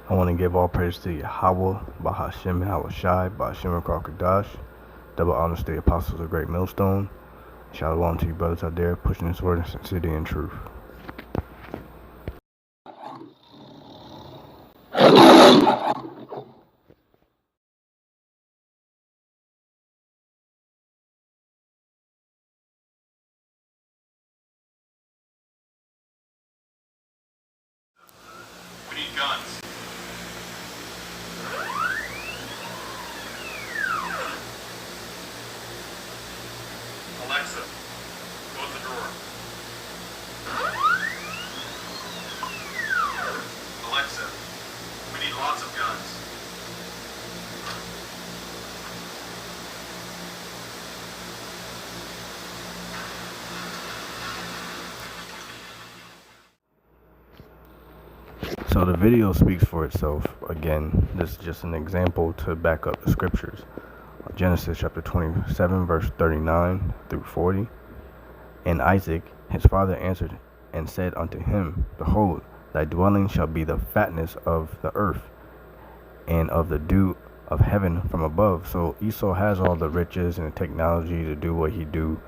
I want to give all praise to Yahweh, Bahashem, Yahushai, Bahashem, Kadash, double honors to the apostles of Great Millstone. Shalom to you brothers out there pushing this word in sincerity and truth. We need guns. Alexa, close the drawer. Alexa, we need lots of guns. So the video speaks for itself. Again, this is just an example to back up the scriptures. Genesis chapter 27, verse 39 through 40. And Isaac, his father, answered and said unto him, Behold, thy dwelling shall be the fatness of the earth, and of the dew of heaven from above. So Esau has all the riches and the technology to do what he do,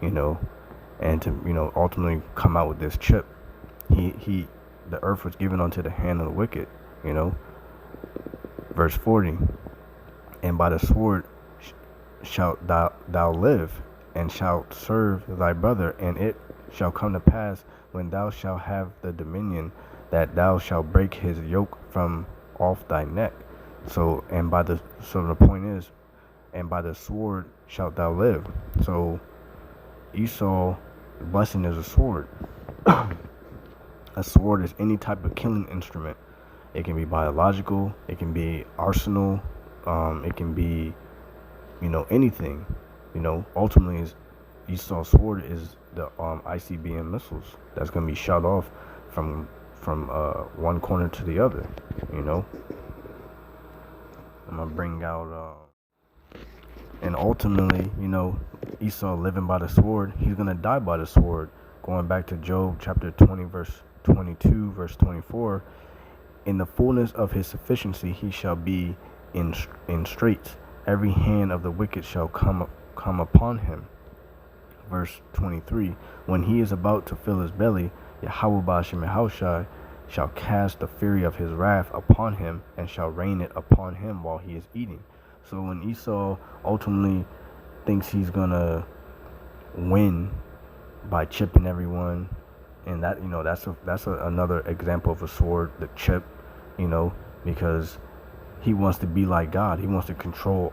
and to, ultimately come out with this chip. The earth was given unto the hand of the wicked, Verse 40, and by the sword shalt thou live, and shalt serve thy brother, and it shall come to pass, when thou shalt have the dominion, that thou shalt break his yoke from off thy neck. So the point is, and by the sword shalt thou live. So Esau, the blessing is a sword. A sword is any type of killing instrument. It can be biological, it can be arsenal, it can be, anything. Ultimately, Esau's sword is the ICBM missiles that's going to be shot off from one corner to the other. I'm going to bring out, and ultimately, Esau living by the sword, he's going to die by the sword. Going back to Job chapter 20, verse 22, verse 24, in the fullness of his sufficiency he shall be in straits. Every hand of the wicked shall come upon him. Verse 23, when he is about to fill his belly, Yahweh Ba'ashem Yahushai shall cast the fury of his wrath upon him, and shall rain it upon him while he is eating. So when Esau ultimately thinks he's gonna win by chipping everyone, and that that's another example of a sword, the chip, because he wants to be like God. He wants to control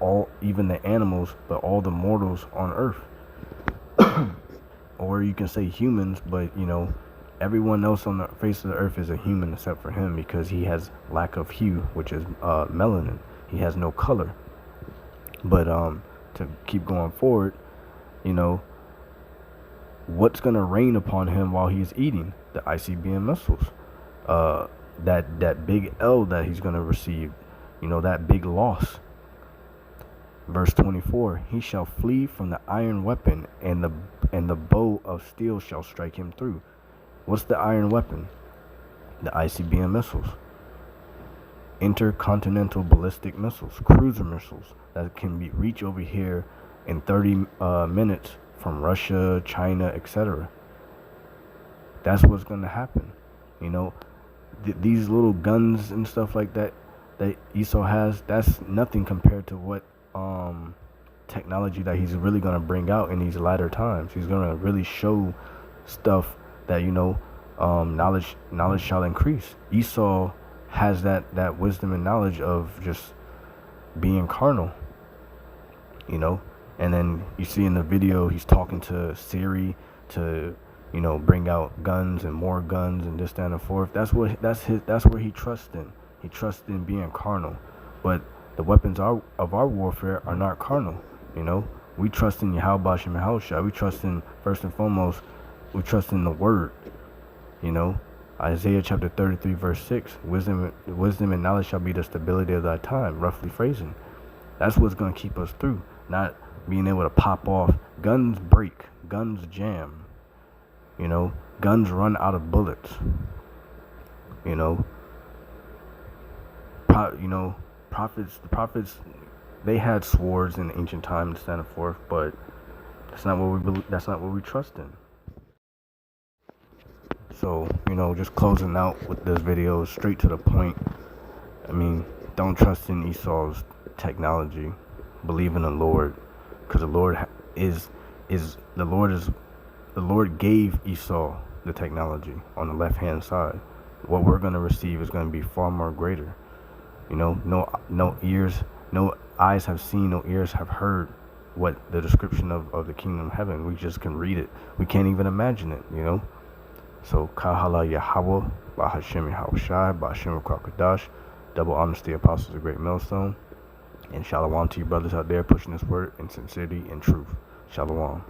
all, even the animals, but all the mortals on earth. Or you can say humans, but everyone else on the face of the earth is a human except for him, because he has lack of hue, which is melanin. He has no color. But to keep going forward, what's going to rain upon him while he's eating? The ICBM missiles. That big L that he's going to receive, that big loss. Verse 24, he shall flee from the iron weapon, and the bow of steel shall strike him through. What's the iron weapon? The ICBM missiles. Intercontinental ballistic missiles, cruiser missiles that can reach over here in 30 minutes from Russia, China, etc. That's what's going to happen. These little guns and stuff like that Esau has, that's nothing compared to what technology that he's really going to bring out in these latter times. He's going to really show stuff that knowledge shall increase. Esau has that wisdom and knowledge of just being carnal, and then you see in the video he's talking to Siri to bring out guns and more guns and this, that, and the fourth. That's where he trusts in. He trusts in being carnal. But the weapons of our warfare are not carnal. We trust in Yahweh Ba'ashem Yahushua. We trust in, first and foremost, we trust in the word. Isaiah chapter 33 verse 6, wisdom and knowledge shall be the stability of thy time, roughly phrasing. That's what's going to keep us through, not being able to pop off. Guns break, guns jam, guns run out of bullets, prophets, they had swords in ancient times to stand forth, but that's not what we believe. That's not what we trust in. So, just closing out with this video, straight to the point. I mean, don't trust in Esau's technology. Believe in the Lord, because the Lord the Lord gave Esau the technology on the left hand side. What we're gonna receive is gonna be far more greater. No eyes have seen, no ears have heard what the description of the kingdom of heaven. We just can read it. We can't even imagine it. So, Kahala Yahweh, Bahashem Yahweh Shai, Bahashem Kwakadash, double honors to the apostles of the great millstone, and shalom to you brothers out there pushing this word in sincerity and truth. Shalom.